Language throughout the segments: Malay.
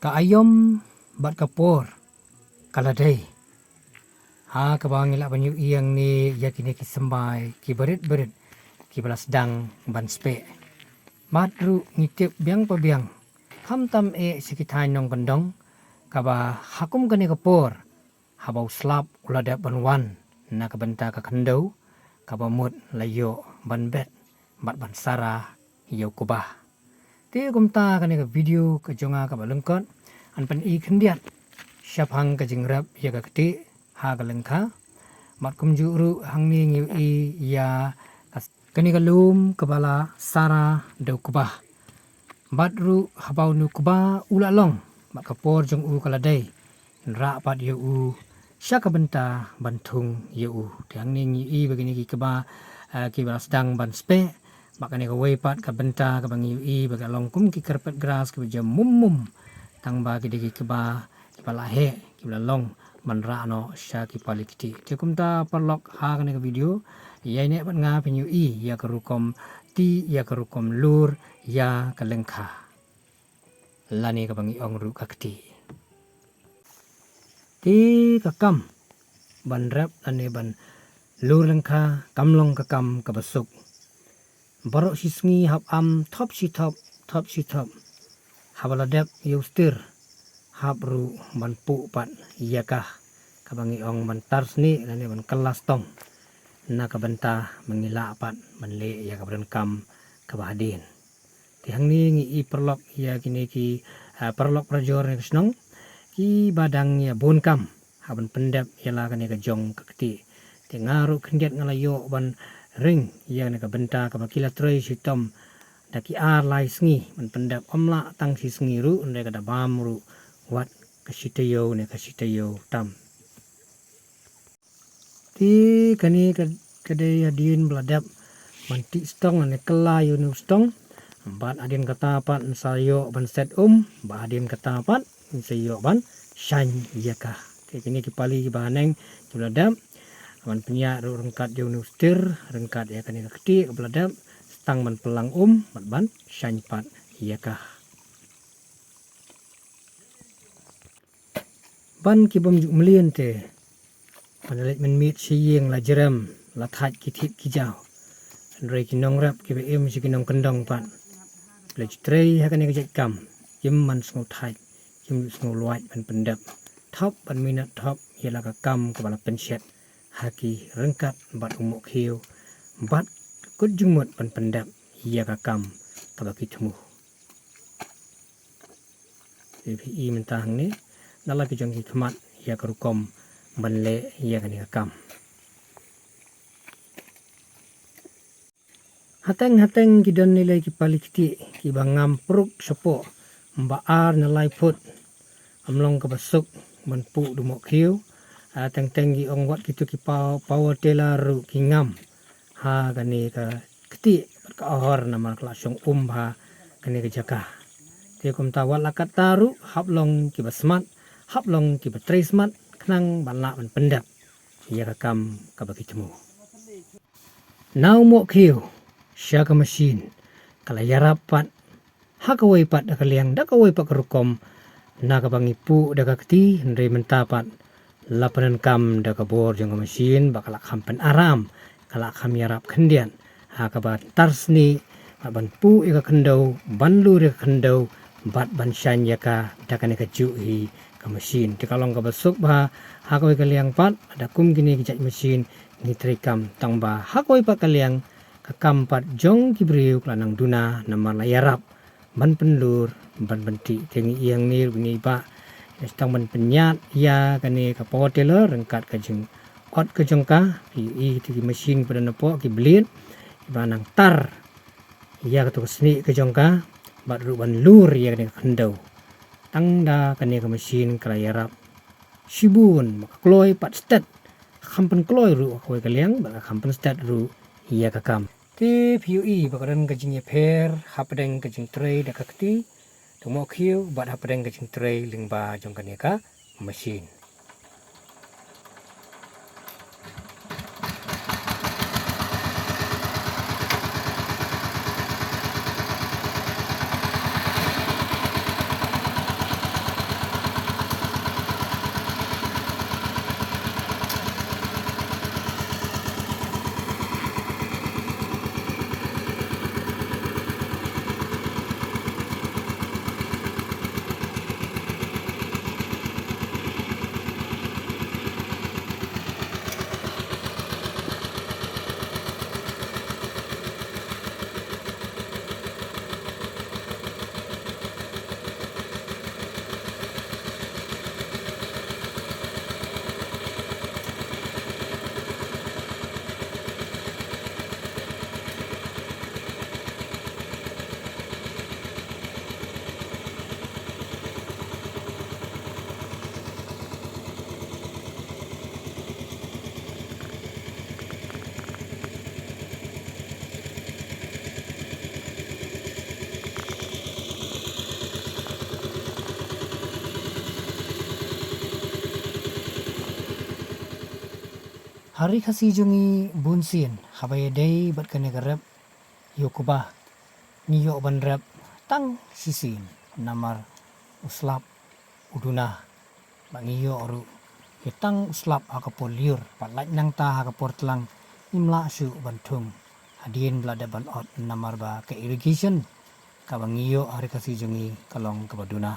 Ka ayom bat kapor kaladai. Ha kabang ila banyu iyang ni yakini ki sembay ki berit ki balas dang ban spe. Matru ngitip biang pa biang. Hamtam sekitai nong kendong kaba hakum kani kapor. Habau slap uladap ban wan na kabenta ka kendau kaba mut layo ban bet bat ban sara yo kubah. Ti kumta kani ka video ka jonga ka balengkot an pan I kendiat syap hang ka jingrap ya ka keti ha ka lengka mat kum juru hang ni ngiu I ya kani ka lum kebala sara dau kubah bat ru habau nu kubah ula long mat kapor jong u kaladai ra pat yo u syaka benta bantung yo u tiang ni ngiu I begini ki keba ki balas dang ban spe makanya ka wepat ka benta ka bangiu I baga longkum ki karpet gras ki jam mum tang ba ki degi ki ba ki palahe ki long manra no sya ki palikti tikum ta perlok ha ka video ya ne ban nga penyu I ya kerukom ti ya kerukom lur ya kalengka lani ka bangi ong ru ka kti ti kakam ban rap ane ban lur lengka kamlong ka kam ka basuk barok sisngi hap am top si top habaladep yustir hap ru ban pu pat yakah kabangi ong ban tarsni lani ban kelas tong na kabenta mengila pat menle ya kabren kam kabadin tihang ni ngi I perlok ya kini ki perlok prajor ni snong ki badang ya bon kam haban pendap yala kani ka jong ka keti tengaru kendiat ngalayo ban ring yang nak benta ka makila trei sitom daki ar lai sngi man pendap omla tang si sngi ru undai kada bam ru wat kasitayo ne kasitayo tam ti kani kadai adin beladap manti stong ne kelayo nu stong bat adin kata pat sayo ban set ba adin kata pat sayo ban shan yakah kini ki pali baneng beladap aman penyak ru rengkat jauh nustir rengkat ya kani keti beladap stang man pelang ban shan pat yakah ban ki bom juk melien te panalet men mit siyeng la jeram la that kitit kijau rei kinong rap ki em si kinong kendong pat le trei ha kani ka kam yim man sngo thai yim sngo luat ban pendap top ban minat top yela ka kam ka bala pensiat haki rengkat bat umuk hiu bat kut jumut ban pendap ia ka kam ka baki temu I mentang ni nala ki jong ki kemat ia ka rukom ban le ia ka ni ka kam hateng ki don nilai ki palikti ki bangam pruk sepo mbaar nalai put amlong ka basuk ban pu dumuk hiu teng gi ong wat kitu ki power tela ru ki ngam ha kani ka keti ka ahor nama klasong ha kani ka jaka te kum tawat lakat taru haplong ki basmat haplong ki batresmat knang banla ban pendap ya ka kam ka baki temu now mo kiu sya ka machine kala yarapat ha ka wai pat da kaliang da ka wai pat kerukom na ka bangipu da ka keti ndre mentapat lapanan kam da kabor jong mesin bakal kampen aram kala kam yarap kendian ha kabat tarsni ban pu ika kendau ban lur ika kendau bat ban shan yaka da kan ka juhi ka mesin ti kalong ka basuk ba ha koi kaliang pat ada kum gini ki mesin ni trikam tang ba ha koi pa kaliang ka kam pat jong ki briu lanang duna namar la yarap ban penlur ban benti tengi yang ni ni ba stang ban penyat ya kani ka potela rengkat ka jeng ot ka jongka I ti mesin pada nopo ki blin banang tar ya ka to sni ka jongka bat ru ban lur ya kani kendau tangda kani ka mesin kala yarap sibun kloy pat stat kampen kloy ru ko kaliang ba kampen stat ru ya ka kam ti PUE bakaran ka jing per hapdeng ka jing trei da ka kti tumo khiu bat hapdeng ka jing trei lingba jong kani ka mesin hari kasi jungi bunsin habai day bat kane garap yokuba niyo ban rap tang sisin namar uslap uduna bangiyo oru hitang uslap hakapor liur patlaj nang ta hakapor telang imla su bantung hadien belada ban ot namar ba ke irrigation kabangiyo hari kasi jungi kalong kabaduna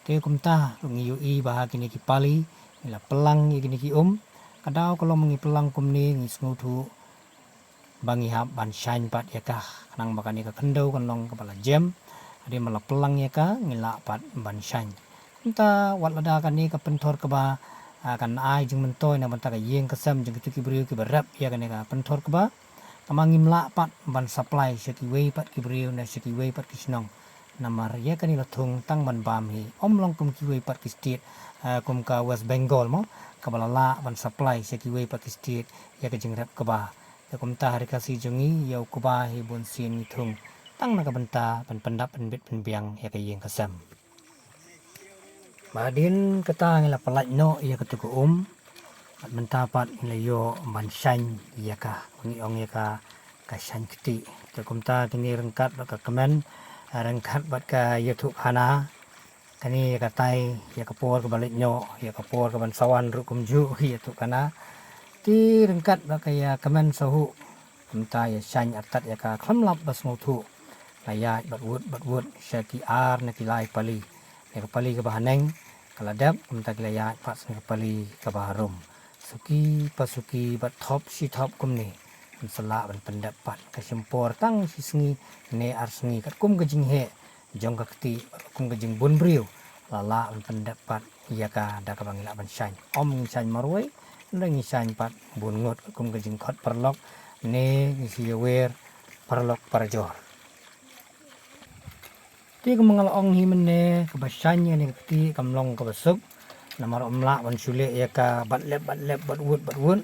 te kumta ngiyo i bah kini ki pali ila pelang i kini ki kadau kalau mengi pelang kumni ngi smutu bangi hab ban shine pat yaka kanang bakani ka kendau kanlong kepala jam ade mala pelang yaka ngila pat ban shine kita wat lada kani ka pentor ke ba kan ai jung mentoy na banta ka yeng kasam jung kitu ki beriu ki barap ya kani ka pentor ke ba kamangim la pat ban supply seki wei pat ki beriu na seki wei pat ki snong namar ya kani lathung tang ban bam hi omlong kum ki wei pat ki state kum ka West Bengal mo kabalala ban supply seki wei pat ki state ya ka jing rap ke ba ya kum ta hari kasi jungi ya ku ba hi bon sin ni thung tang na ka banta ban pendap ban bit ban biang ya ka yeng kasam Badin kata ngila palaj no ia ketuku at mentapat ngila yo ban shine ia ka ngiong ia ka shine kiti kumta kini rengkat baka kemen rengkat bat ka YouTube hana kani katai ia kapor ke balik nyo ia kapor ke ban sawan rukum ju ia tu kana ti rengkat baka ia kemen sahu kumta ia shine atat ia ka khamlap bas ngotu layat bat wud syaki ar na kilai pali ia pali ke bahaneng kaladap kumta kilaya pas ngapali kabaharum suki pasuki bat top si top kumni sela ban pendapat kasempor tang sisngi ne arsengi kat kum gejing he jong kakti kum gejing bun briu lala ban pendapat iya ka da ka bangila ban shine om shine marwai ndangi shine pat bun ngot kum gejing khot perlok ne ngisi wer perlok parjor ti kemangal ong hi mene kebasyanya ni keti kamlong kebasuk namar omla ban sule ya ka bat lep bat wud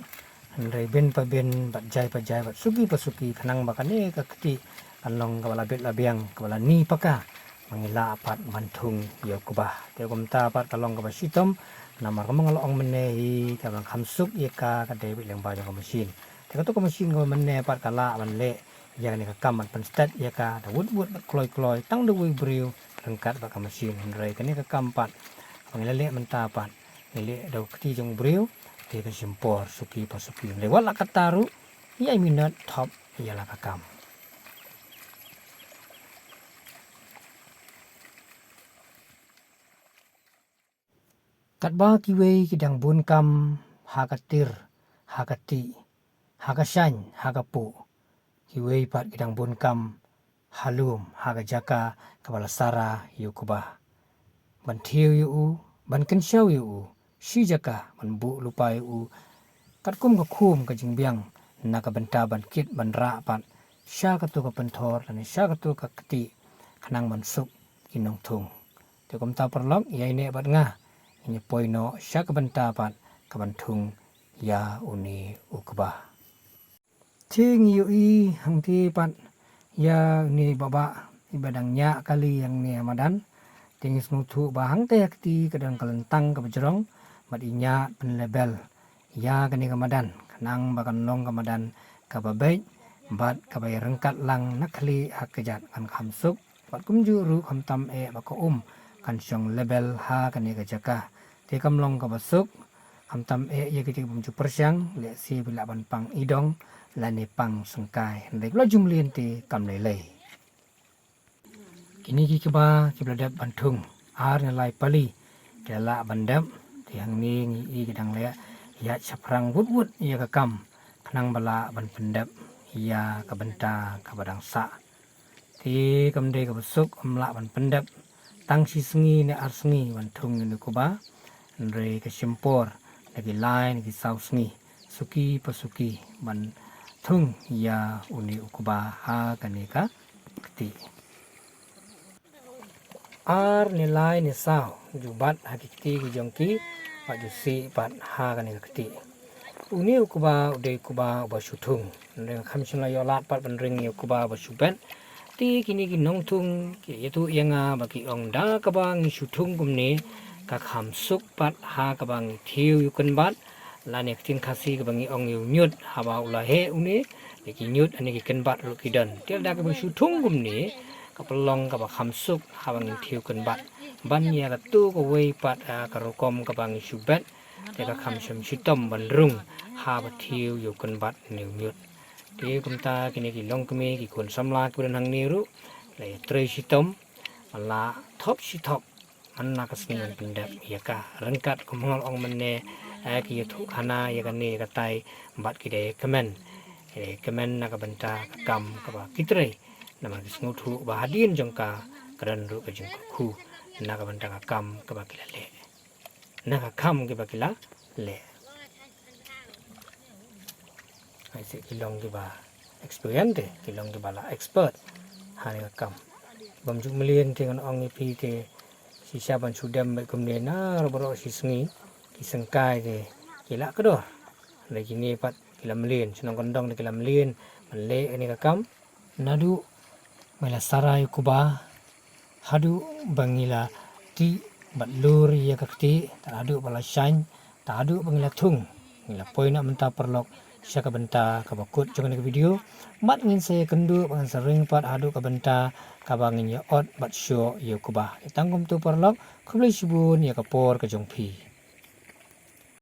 andai ben pa ben bat jai bat suki kanang bakane ka keti kanlong kabala bet labiang kabala ni paka mangila apat mantung ya kubah te komta apat kalong kabasitom namar kemangal ong mene hi kabang khamsuk ya ka kadai leng ba jong mesin te ka to mesin ko mene apat kala ban le yang ni kam pan stat ya ka da wud kloi tang de wi briu rengkat ba ka mesin rai ka ni ka kampat ngilele mentapat ngile da kti jong briu te ka simpor suki pasuki lewat la kataru ya minat top ya la ka kam kat ba ki wei kidang bun kam hakatir hakati hakashan hakapu kiwei pat kidang bun kam halum haga jaka kabala sara yukuba ban thiu yu ban kensyau yu si jaka ban bu lupa yu kat kum ka khum ka jingbiang na ka banta ban kit ban ra pat sya ka tu ka penthor dan sya ka tu ka keti kanang ban suk kinong thung te kum ta perlok yai ne bat nga ini poino sya ka banta pat ka ban thung ya uni ukuba ting yu i hang ti pat ya ni baba ibadangnya kali yang ni amadan tingis mutu bahang te yakti kadang kalentang ke bejrong mat inya pen label ya kani kamadan kanang bakan long kamadan kababai bat kabai rengkat lang nakli hak kejat kan khamsuk bat kumjuru khamtam bako kan syong label ha kani kajaka te kamlong kabasuk khamtam ya kiti bumju persyang le si bila ban pang idong lani pang sengkai ndai kula jumlien ti kam lele kini ki kiba kibladap bantung ar nalai pali kala bandap tiang ni ngi gedang le ya chaprang wud ya ka kam kanang bala ban pendap ya ka benta ka badang sa ti kamde ka besuk amla ban pendap tang si sengi ne ar sengi bantung ni kuba ndai ka simpor lagi lain ki sau sengi suki pasuki ban thung ya uni ukuba ha kaneka kti ar nilai ni sao jubat hakiki gujongki paju si pat ha kaneka kti uni ukuba ude kuba basuthung ndeng khamsula yolat pat benring ukuba basuben ti kini ginong thung ki yetu yanga baki ong da kabang suthung kumni ka khamsuk pat ha kabang thiu yukun bat lani tin khasi ke bangi ong yu nyut hawa ula he uni ki nyut ani ki ken bat ru ki dan tiap da ke bang su thung gum ni ka pelong ka ba kham suk hawa ngin thiu ken bat ban ya ka tu ko wei pat ka ro kom ka bang su bet te ka kham sham shi tom ban rung ha ba thiu yu ken bat ni nyut ti kum ta kini ki long kme ki kon samla ku dan hang ni ru le tre shi tom ala thop shi thopมันนักสิ่งเป็นแบบยาการังกัดกุมงองมันเนกิยทุกขานาอยากเนกไตบัดกิเดคเมนคเมนนักบันตากรรมกับกิตรีนำมาสงทุบาดินจงกากระดันรุกจงคูนักบันตากรรมกับกิลาเล่นักคำกับกิลาเล่ไอ้สิ่งกิลองกับ experience กิลองกับละ expert หานักกรรมบำจุกมเลียนที่กันองอีพีเตsisa ban sudah baik kemudian robot si sengi kisengkai ke kila kedor lagi ni pat kila melin senang kondong de kila melin mele ini kakam nadu mela sarai kuba hadu bangila ti bat luri ya kakti tadu bala shine tadu bangila tung ngila poin nak mentah perlok siaka benta kabakut jangan ke video mat ngin saya kendu bangan sering pat hadu ka benta kabangin ya ot bat show ya kubah tangkum tu perlok kublai sibun ya kapor ke jongpi